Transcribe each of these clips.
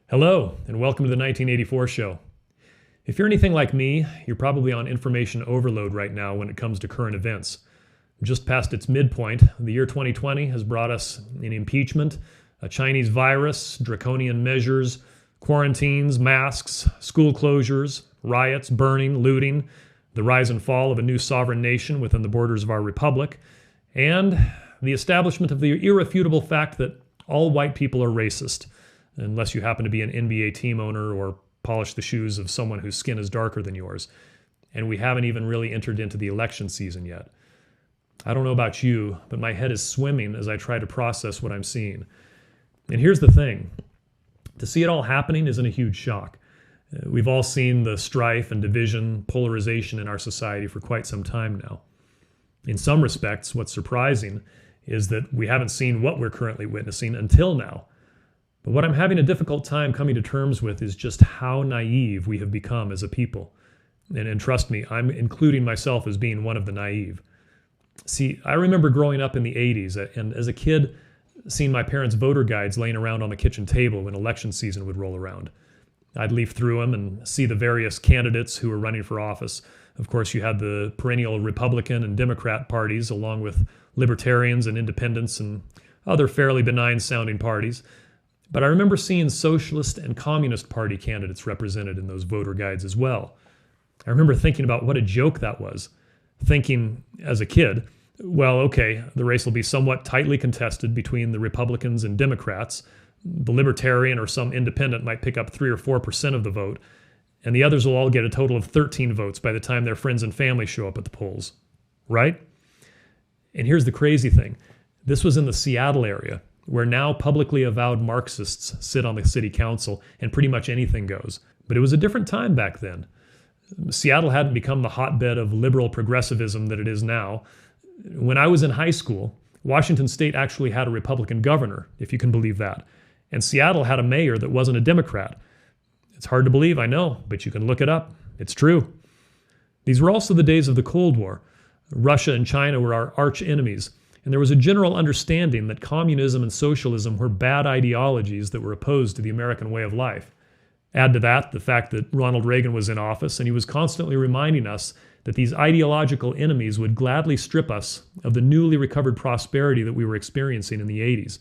Hello, and welcome to the 1984 show. If you're anything like me, you're probably on information overload right now when it comes to current events. Just past its midpoint, the year 2020 has brought us an impeachment, a Chinese virus, draconian measures, quarantines, masks, school closures, riots, burning, looting, the rise and fall of a new sovereign nation within the borders of our republic, and the establishment of the irrefutable fact that all white people are racist, unless you happen to be an NBA team owner or polish the shoes of someone whose skin is darker than yours. And we haven't even really entered into the election season yet. I don't know about you, but my head is swimming as I try to process what I'm seeing. And here's the thing. To see it all happening isn't a huge shock. We've all seen the strife and division, polarization in our society for quite some time now. In some respects, what's surprising is that we haven't seen what we're currently witnessing until now. But what I'm having a difficult time coming to terms with is just how naive we have become as a people. And trust me, I'm including myself as being one of the naive. See, I remember growing up in the 80s, and as a kid, seeing my parents' voter guides laying around on the kitchen table when election season would roll around. I'd leaf through them and see the various candidates who were running for office. Of course, you had the perennial Republican and Democrat parties, along with libertarians and independents and other fairly benign-sounding parties. But I remember seeing Socialist and Communist Party candidates represented in those voter guides as well. I remember thinking about what a joke that was. Thinking, as a kid, well, okay, the race will be somewhat tightly contested between the Republicans and Democrats. The Libertarian or some independent might pick up 3 or 4% of the vote, and the others will all get a total of 13 votes by the time their friends and family show up at the polls. Right? And here's the crazy thing. This was in the Seattle area, where now publicly avowed Marxists sit on the city council and pretty much anything goes. But it was a different time back then. Seattle hadn't become the hotbed of liberal progressivism that it is now. When I was in high school, Washington State actually had a Republican governor, if you can believe that. And Seattle had a mayor that wasn't a Democrat. It's hard to believe, I know, but you can look it up. It's true. These were also the days of the Cold War. Russia and China were our arch enemies. And there was a general understanding that communism and socialism were bad ideologies that were opposed to the American way of life. Add to that the fact that Ronald Reagan was in office, and he was constantly reminding us that these ideological enemies would gladly strip us of the newly recovered prosperity that we were experiencing in the 80s.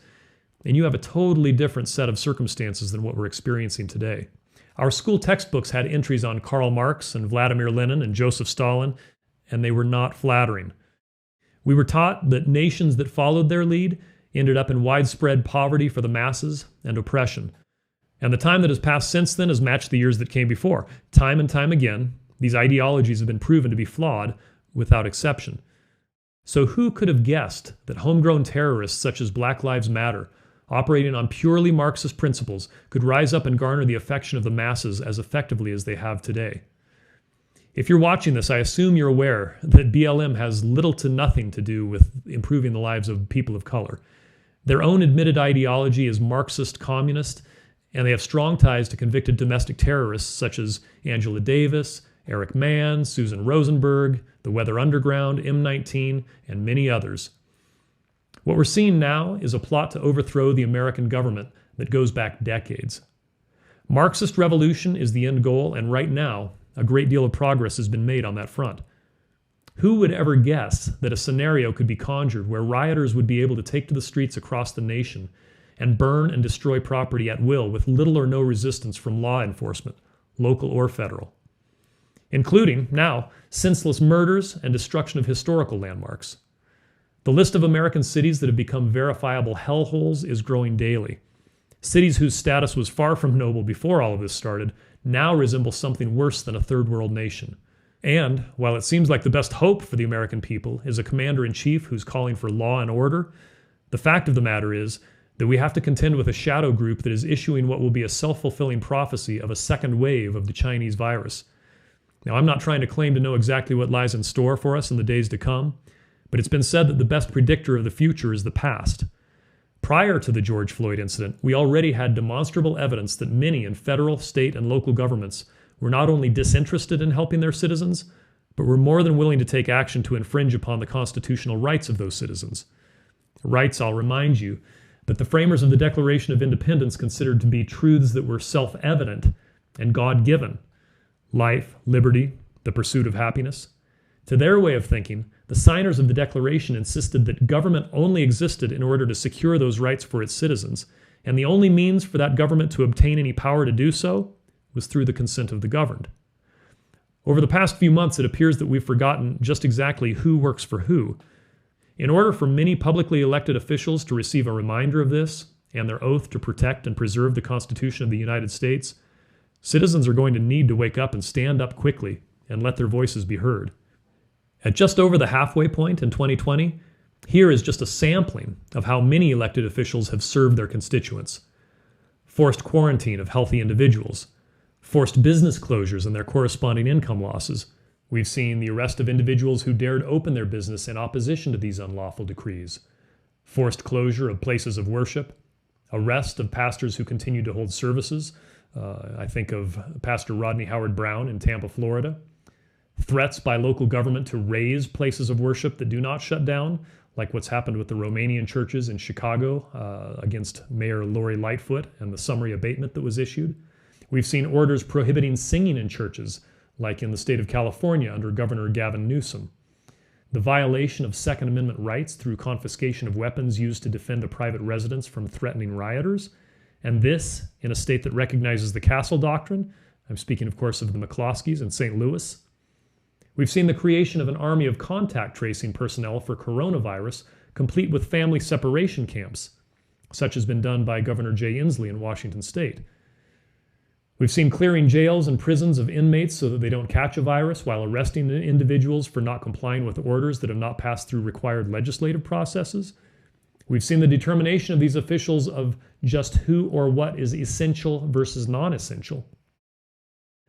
And you have a totally different set of circumstances than what we're experiencing today. Our school textbooks had entries on Karl Marx and Vladimir Lenin and Joseph Stalin, and they were not flattering. We were taught that nations that followed their lead ended up in widespread poverty for the masses and oppression. And the time that has passed since then has matched the years that came before. Time and time again, these ideologies have been proven to be flawed without exception. So who could have guessed that homegrown terrorists such as Black Lives Matter, operating on purely Marxist principles, could rise up and garner the affection of the masses as effectively as they have today? If you're watching this, I assume you're aware that BLM has little to nothing to do with improving the lives of people of color. Their own admitted ideology is Marxist communist, and they have strong ties to convicted domestic terrorists such as Angela Davis, Eric Mann, Susan Rosenberg, the Weather Underground, M19, and many others. What we're seeing now is a plot to overthrow the American government that goes back decades. Marxist revolution is the end goal, and right now, a great deal of progress has been made on that front. Who would ever guess that a scenario could be conjured where rioters would be able to take to the streets across the nation and burn and destroy property at will with little or no resistance from law enforcement, local or federal, including, now, senseless murders and destruction of historical landmarks. The list of American cities that have become verifiable hellholes is growing daily. Cities whose status was far from noble before all of this started now resemble something worse than a third world nation. And, while it seems like the best hope for the American people is a commander-in-chief who's calling for law and order, the fact of the matter is that we have to contend with a shadow group that is issuing what will be a self-fulfilling prophecy of a second wave of the Chinese virus. Now, I'm not trying to claim to know exactly what lies in store for us in the days to come, but it's been said that the best predictor of the future is the past. Prior to the George Floyd incident, we already had demonstrable evidence that many in federal, state, and local governments were not only disinterested in helping their citizens, but were more than willing to take action to infringe upon the constitutional rights of those citizens. Rights, I'll remind you, that the framers of the Declaration of Independence considered to be truths that were self-evident and God-given: life, liberty, the pursuit of happiness. To their way of thinking, the signers of the Declaration insisted that government only existed in order to secure those rights for its citizens, and the only means for that government to obtain any power to do so was through the consent of the governed. Over the past few months, it appears that we've forgotten just exactly who works for who. In order for many publicly elected officials to receive a reminder of this and their oath to protect and preserve the Constitution of the United States, citizens are going to need to wake up and stand up quickly and let their voices be heard. At just over the halfway point in 2020, here is just a sampling of how many elected officials have served their constituents. Forced quarantine of healthy individuals, forced business closures and their corresponding income losses. We've seen the arrest of individuals who dared open their business in opposition to these unlawful decrees, forced closure of places of worship, arrest of pastors who continue to hold services. I think of Pastor Rodney Howard-Browne in Tampa, Florida. Threats by local government to raise places of worship that do not shut down, like what's happened with the Romanian churches in Chicago against Mayor Lori Lightfoot and the summary abatement that was issued. We've seen orders prohibiting singing in churches, like in the state of California under Governor Gavin Newsom. The violation of Second Amendment rights through confiscation of weapons used to defend a private residence from threatening rioters. And this in a state that recognizes the Castle Doctrine. I'm speaking, of course, of the McCloskeys in St. Louis. We've seen the creation of an army of contact tracing personnel for coronavirus, complete with family separation camps. Such has been done by Governor Jay Inslee in Washington state. We've seen clearing jails and prisons of inmates so that they don't catch a virus while arresting individuals for not complying with orders that have not passed through required legislative processes. We've seen the determination of these officials of just who or what is essential versus non-essential.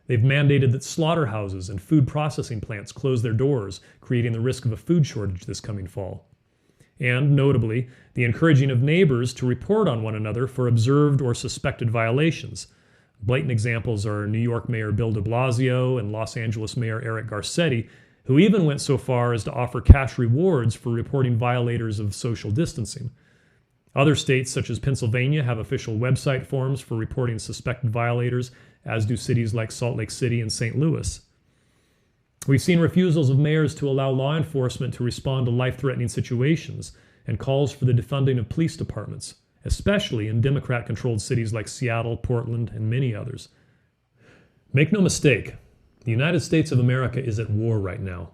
They've mandated that slaughterhouses and food processing plants close their doors, creating the risk of a food shortage this coming fall. And, notably, the encouraging of neighbors to report on one another for observed or suspected violations. Blatant examples are New York Mayor Bill de Blasio and Los Angeles Mayor Eric Garcetti, who even went so far as to offer cash rewards for reporting violators of social distancing. Other states, such as Pennsylvania, have official website forms for reporting suspected violators, as do cities like Salt Lake City and St. Louis. We've seen refusals of mayors to allow law enforcement to respond to life-threatening situations and calls for the defunding of police departments, especially in Democrat-controlled cities like Seattle, Portland, and many others. Make no mistake, the United States of America is at war right now.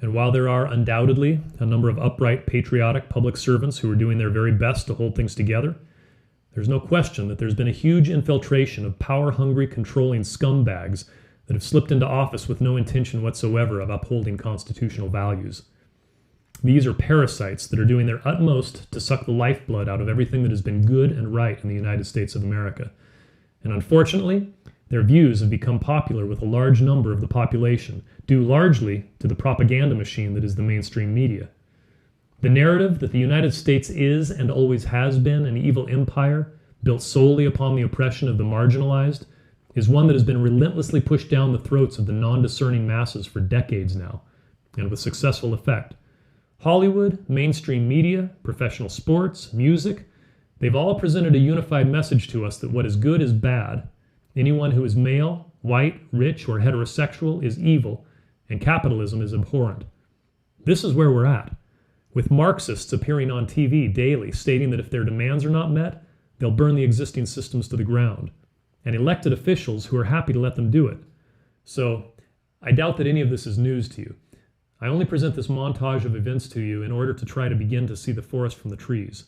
And while there are undoubtedly a number of upright, patriotic public servants who are doing their very best to hold things together, there's no question that there's been a huge infiltration of power-hungry, controlling scumbags that have slipped into office with no intention whatsoever of upholding constitutional values. These are parasites that are doing their utmost to suck the lifeblood out of everything that has been good and right in the United States of America. And unfortunately, their views have become popular with a large number of the population, due largely to the propaganda machine that is the mainstream media. The narrative that the United States is and always has been an evil empire built solely upon the oppression of the marginalized is one that has been relentlessly pushed down the throats of the non-discerning masses for decades now, and with successful effect. Hollywood, mainstream media, professional sports, music, they've all presented a unified message to us that what is good is bad. Anyone who is male, white, rich, or heterosexual is evil, and capitalism is abhorrent. This is where we're at, with Marxists appearing on TV daily stating that if their demands are not met, they'll burn the existing systems to the ground, and elected officials who are happy to let them do it. So, I doubt that any of this is news to you. I only present this montage of events to you in order to try to begin to see the forest from the trees.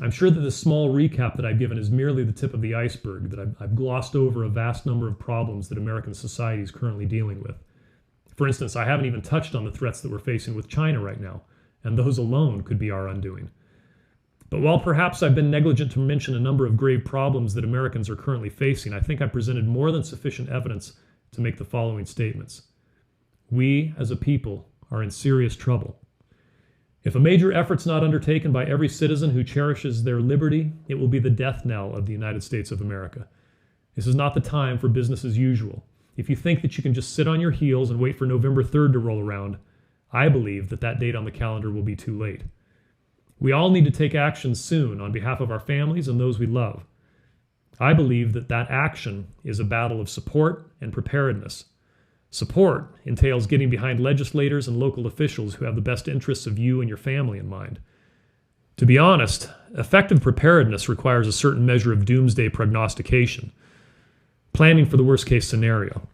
I'm sure that this small recap that I've given is merely the tip of the iceberg, that I've glossed over a vast number of problems that American society is currently dealing with. For instance, I haven't even touched on the threats that we're facing with China right now, and those alone could be our undoing. But while perhaps I've been negligent to mention a number of grave problems that Americans are currently facing, I think I presented more than sufficient evidence to make the following statements. We, as a people, are in serious trouble. If a major effort's not undertaken by every citizen who cherishes their liberty, it will be the death knell of the United States of America. This is not the time for business as usual. If you think that you can just sit on your heels and wait for November 3rd to roll around, I believe that that date on the calendar will be too late. We all need to take action soon on behalf of our families and those we love. I believe that action is a battle of support and preparedness. Support entails getting behind legislators and local officials who have the best interests of you and your family in mind. To be honest, effective preparedness requires a certain measure of doomsday prognostication, planning for the worst-case scenario.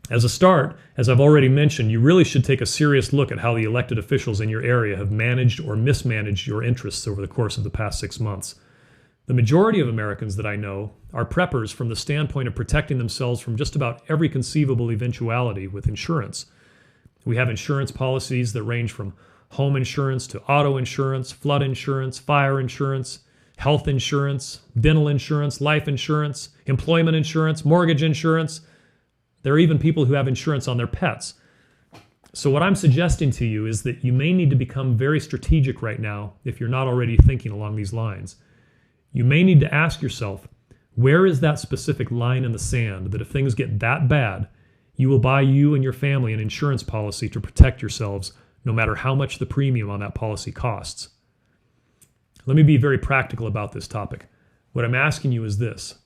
As a start, as I've already mentioned, you really should take a serious look at how the elected officials in your area have managed or mismanaged your interests over the course of the past 6 months. The majority of Americans that I know are preppers from the standpoint of protecting themselves from just about every conceivable eventuality with insurance. We have insurance policies that range from home insurance to auto insurance, flood insurance, fire insurance, health insurance, dental insurance, life insurance, employment insurance, mortgage insurance. There are even people who have insurance on their pets. So what I'm suggesting to you is that you may need to become very strategic right now if you're not already thinking along these lines. You may need to ask yourself, where is that specific line in the sand that if things get that bad, you will buy you and your family an insurance policy to protect yourselves, no matter how much the premium on that policy costs? Let me be very practical about this topic. What I'm asking you is this.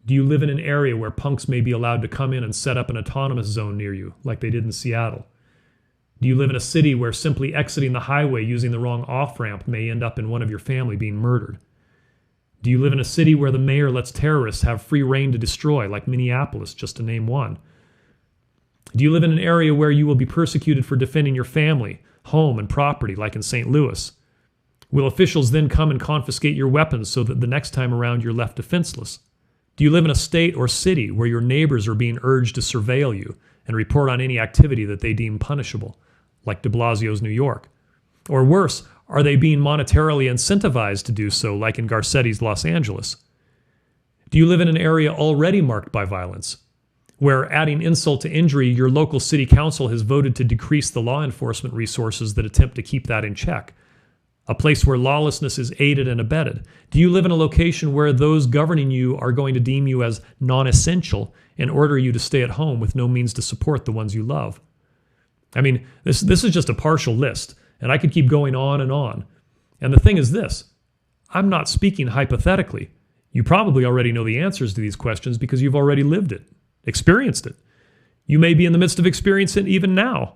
Do you live in an area where punks may be allowed to come in and set up an autonomous zone near you, like they did in Seattle? Do you live in a city where simply exiting the highway using the wrong off-ramp may end up in one of your family being murdered? Do you live in a city where the mayor lets terrorists have free rein to destroy, like Minneapolis, just to name one? Do you live in an area where you will be persecuted for defending your family, home, and property, like in St. Louis? Will officials then come and confiscate your weapons so that the next time around you're left defenseless? Do you live in a state or city where your neighbors are being urged to surveil you and report on any activity that they deem punishable, like de Blasio's New York? Or worse, are they being monetarily incentivized to do so, like in Garcetti's Los Angeles? Do you live in an area already marked by violence, where, adding insult to injury, your local city council has voted to decrease the law enforcement resources that attempt to keep that in check? A place where lawlessness is aided and abetted? Do you live in a location where those governing you are going to deem you as non-essential and order you to stay at home with no means to support the ones you love? I mean, this is just a partial list, and I could keep going on. And the thing is this, I'm not speaking hypothetically. You probably already know the answers to these questions because you've already lived it, experienced it. You may be in the midst of experiencing it even now.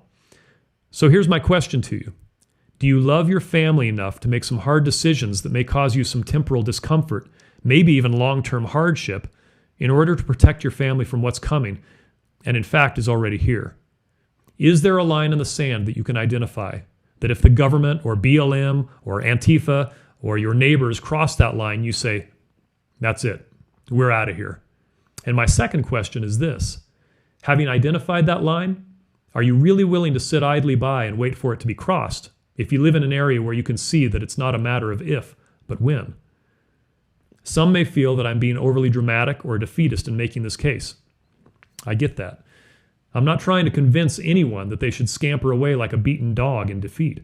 So here's my question to you. Do you love your family enough to make some hard decisions that may cause you some temporal discomfort, maybe even long-term hardship, in order to protect your family from what's coming, and in fact is already here? Is there a line in the sand that you can identify that if the government or BLM or Antifa or your neighbors cross that line, you say, that's it, we're out of here? And my second question is this. Having identified that line, are you really willing to sit idly by and wait for it to be crossed if you live in an area where you can see that it's not a matter of if, but when? Some may feel that I'm being overly dramatic or defeatist in making this case. I get that. I'm not trying to convince anyone that they should scamper away like a beaten dog in defeat.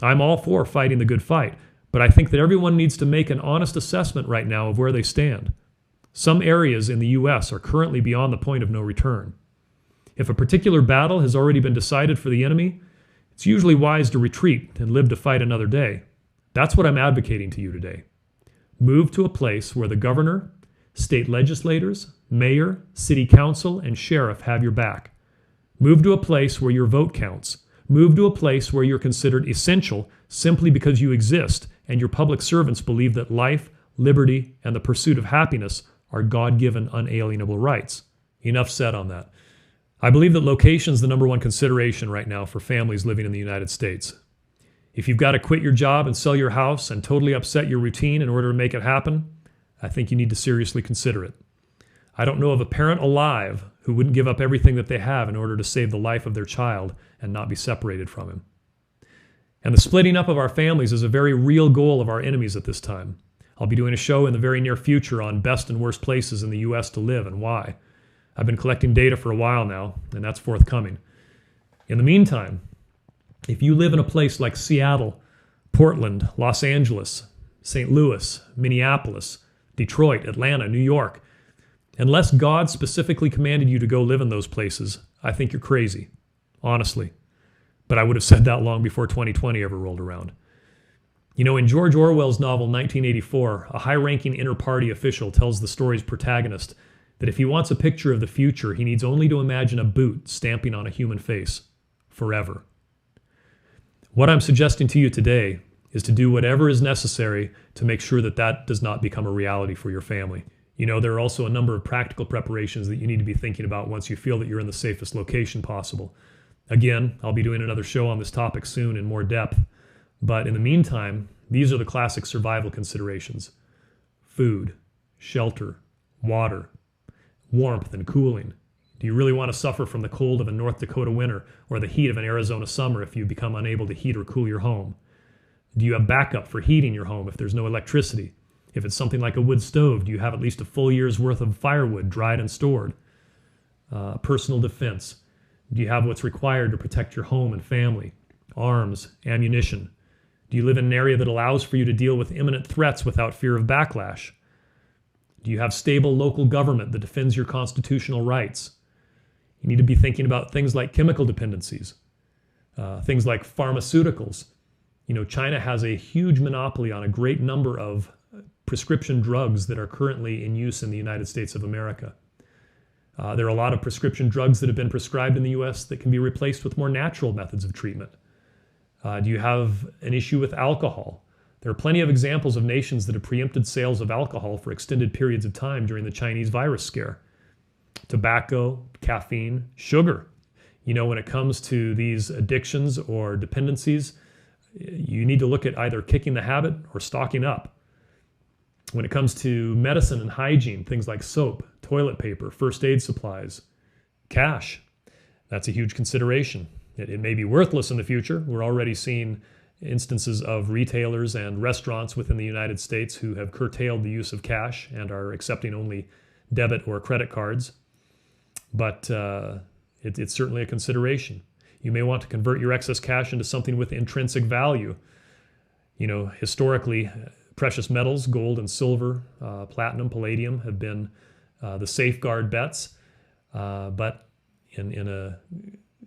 I'm all for fighting the good fight, but I think that everyone needs to make an honest assessment right now of where they stand. Some areas in the U.S. are currently beyond the point of no return. If a particular battle has already been decided for the enemy, it's usually wise to retreat and live to fight another day. That's what I'm advocating to you today. Move to a place where the governor, state legislators, mayor, city council, and sheriff have your back. Move to a place where your vote counts. Move to a place where you're considered essential simply because you exist and your public servants believe that life, liberty, and the pursuit of happiness are God-given unalienable rights. Enough said on that. I believe that location is the number one consideration right now for families living in the United States. If you've got to quit your job and sell your house and totally upset your routine in order to make it happen, I think you need to seriously consider it. I don't know of a parent alive who wouldn't give up everything that they have in order to save the life of their child and not be separated from him. And the splitting up of our families is a very real goal of our enemies at this time. I'll be doing a show in the very near future on best and worst places in the U.S. to live and why. I've been collecting data for a while now, and that's forthcoming. In the meantime, if you live in a place like Seattle, Portland, Los Angeles, St. Louis, Minneapolis, Detroit, Atlanta, New York, unless God specifically commanded you to go live in those places, I think you're crazy, honestly. But I would have said that long before 2020 ever rolled around. In George Orwell's novel 1984, a high-ranking inter-party official tells the story's protagonist that if he wants a picture of the future, he needs only to imagine a boot stamping on a human face forever. What I'm suggesting to you today is to do whatever is necessary to make sure that that does not become a reality for your family. There are also a number of practical preparations that you need to be thinking about once you feel that you're in the safest location possible. Again, I'll be doing another show on this topic soon in more depth. But in the meantime, these are the classic survival considerations: food, shelter, water, warmth and cooling. Do you really want to suffer from the cold of a North Dakota winter or the heat of an Arizona summer if you become unable to heat or cool your home? Do you have backup for heating your home if there's no electricity? If it's something like a wood stove, do you have at least a full year's worth of firewood dried and stored? Personal defense. Do you have what's required to protect your home and family? Arms, ammunition. Do you live in an area that allows for you to deal with imminent threats without fear of backlash? Do you have stable local government that defends your constitutional rights? You need to be thinking about things like chemical dependencies, things like pharmaceuticals. China has a huge monopoly on a great number of prescription drugs that are currently in use in the United States of America. There are a lot of prescription drugs that have been prescribed in the U.S. that can be replaced with more natural methods of treatment. Do you have an issue with alcohol? There are plenty of examples of nations that have preempted sales of alcohol for extended periods of time during the Chinese virus scare. Tobacco, caffeine, sugar. When it comes to these addictions or dependencies, you need to look at either kicking the habit or stocking up. When it comes to medicine and hygiene, things like soap, toilet paper, first aid supplies, cash, that's a huge consideration. It may be worthless in the future. We're already seeing instances of retailers and restaurants within the United States who have curtailed the use of cash and are accepting only debit or credit cards. But it's certainly a consideration. You may want to convert your excess cash into something with intrinsic value. Historically, precious metals, gold and silver, platinum, palladium have been the safeguard bets. But in a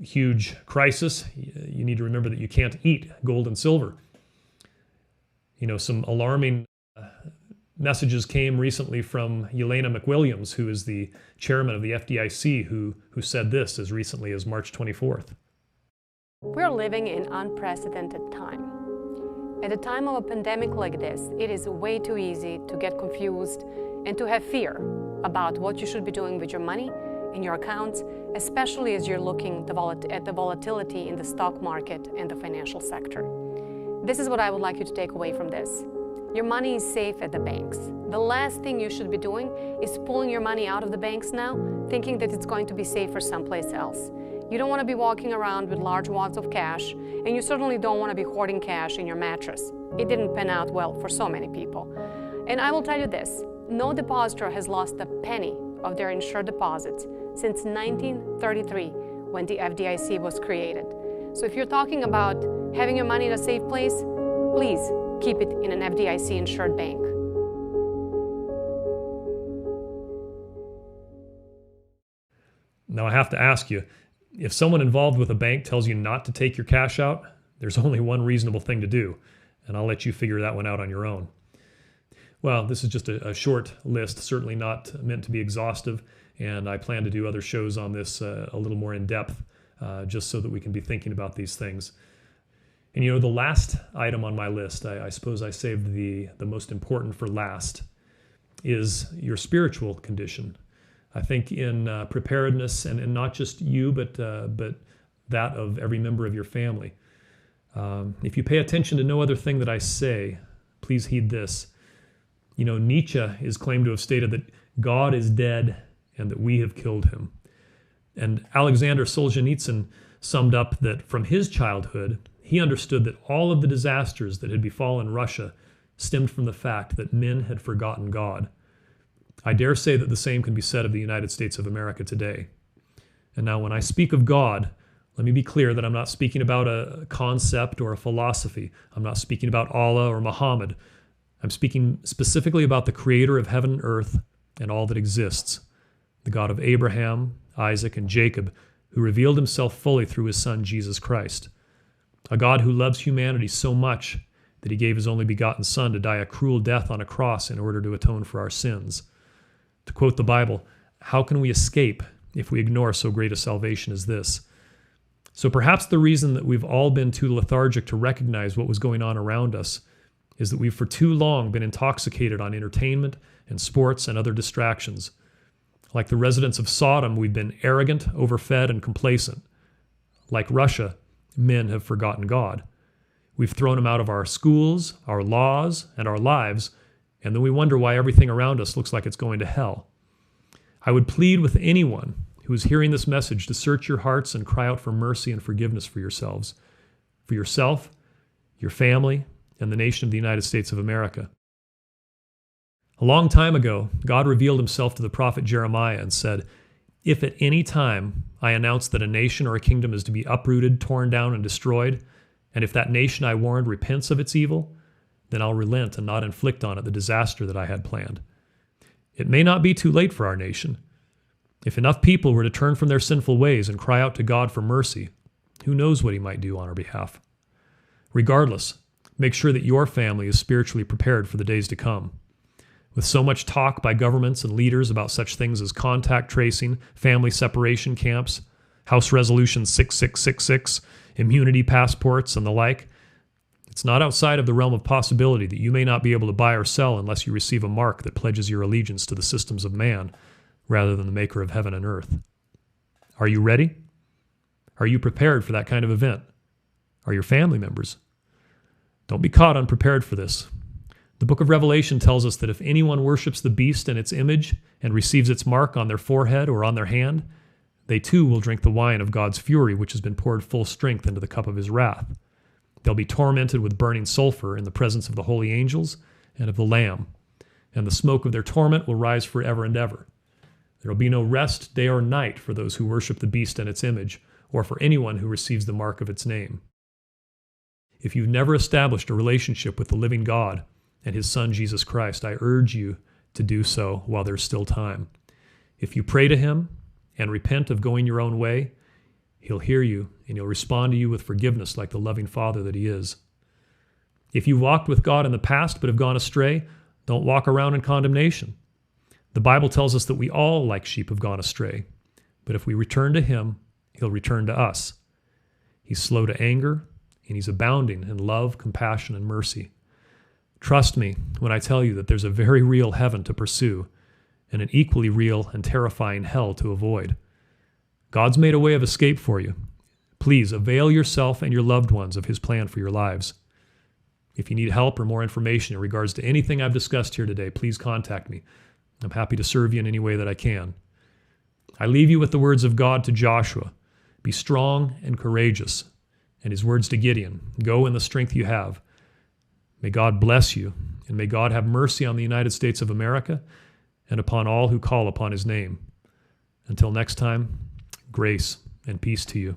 huge crisis, you need to remember that you can't eat gold and silver. Some alarming messages came recently from Yelena McWilliams, who is the chairman of the FDIC, who said this as recently as March 24th. We're living in unprecedented time. At a time of a pandemic like this, it is way too easy to get confused and to have fear about what you should be doing with your money in your accounts, especially as you're looking at the volatility in the stock market and the financial sector. This is what I would like you to take away from this. Your money is safe at the banks. The last thing you should be doing is pulling your money out of the banks now, thinking that it's going to be safer someplace else. You don't want to be walking around with large wads of cash, and you certainly don't want to be hoarding cash in your mattress. It didn't pan out well for so many people. And I will tell you this, no depositor has lost a penny of their insured deposits since 1933, when the FDIC was created. So if you're talking about having your money in a safe place, please keep it in an FDIC insured bank. Now I have to ask you, if someone involved with a bank tells you not to take your cash out, there's only one reasonable thing to do, and I'll let you figure that one out on your own. Well, this is just a short list, certainly not meant to be exhaustive, and I plan to do other shows on this a little more in depth, just so that we can be thinking about these things. And the last item on my list, I suppose I saved the most important for last, is your spiritual condition. I think in preparedness, and not just you, but that of every member of your family. If you pay attention to no other thing that I say, please heed this. Nietzsche is claimed to have stated that God is dead and that we have killed him. And Alexander Solzhenitsyn summed up that from his childhood, he understood that all of the disasters that had befallen Russia stemmed from the fact that men had forgotten God. I dare say that the same can be said of the United States of America today. And now when I speak of God, let me be clear that I'm not speaking about a concept or a philosophy. I'm not speaking about Allah or Muhammad. I'm speaking specifically about the creator of heaven and earth and all that exists, the God of Abraham, Isaac, and Jacob, who revealed himself fully through his son, Jesus Christ. A God who loves humanity so much that he gave his only begotten Son to die a cruel death on a cross in order to atone for our sins. To quote the Bible, how can we escape if we ignore so great a salvation as this? So perhaps the reason that we've all been too lethargic to recognize what was going on around us is that we've for too long been intoxicated on entertainment and sports and other distractions. Like the residents of Sodom, we've been arrogant, overfed, and complacent. Like Russia, men have forgotten God. We've thrown him out of our schools, our laws, and our lives, and then we wonder why everything around us looks like it's going to hell. I would plead with anyone who is hearing this message to search your hearts and cry out for mercy and forgiveness for yourselves, for yourself, your family, and the nation of the United States of America. A long time ago, God revealed himself to the prophet Jeremiah and said, "If at any time I announce that a nation or a kingdom is to be uprooted, torn down, and destroyed, and if that nation I warned repents of its evil, then I'll relent and not inflict on it the disaster that I had planned." It may not be too late for our nation. If enough people were to turn from their sinful ways and cry out to God for mercy, who knows what he might do on our behalf? Regardless, make sure that your family is spiritually prepared for the days to come. With so much talk by governments and leaders about such things as contact tracing, family separation camps, House Resolution 6666, immunity passports, and the like, it's not outside of the realm of possibility that you may not be able to buy or sell unless you receive a mark that pledges your allegiance to the systems of man rather than the maker of heaven and earth. Are you ready? Are you prepared for that kind of event? Are your family members? Don't be caught unprepared for this. The book of Revelation tells us that if anyone worships the beast and its image and receives its mark on their forehead or on their hand, they too will drink the wine of God's fury, which has been poured full strength into the cup of his wrath. They'll be tormented with burning sulfur in the presence of the holy angels and of the Lamb, and the smoke of their torment will rise forever and ever. There will be no rest day or night for those who worship the beast and its image, or for anyone who receives the mark of its name. If you've never established a relationship with the living God and his Son Jesus Christ, I urge you to do so while there's still time. If you pray to him and repent of going your own way, he'll hear you and he'll respond to you with forgiveness like the loving Father that he is. If you walked with God in the past but have gone astray, don't walk around in condemnation. The Bible tells us that we all, like sheep, have gone astray. But if we return to him, he'll return to us. He's slow to anger, and he's abounding in love, compassion, and mercy. Trust me when I tell you that there's a very real heaven to pursue and an equally real and terrifying hell to avoid. God's made a way of escape for you. Please avail yourself and your loved ones of his plan for your lives. If you need help or more information in regards to anything I've discussed here today, please contact me. I'm happy to serve you in any way that I can. I leave you with the words of God to Joshua. Be strong and courageous. And his words to Gideon. Go in the strength you have. May God bless you, and may God have mercy on the United States of America and upon all who call upon his name. Until next time, grace and peace to you.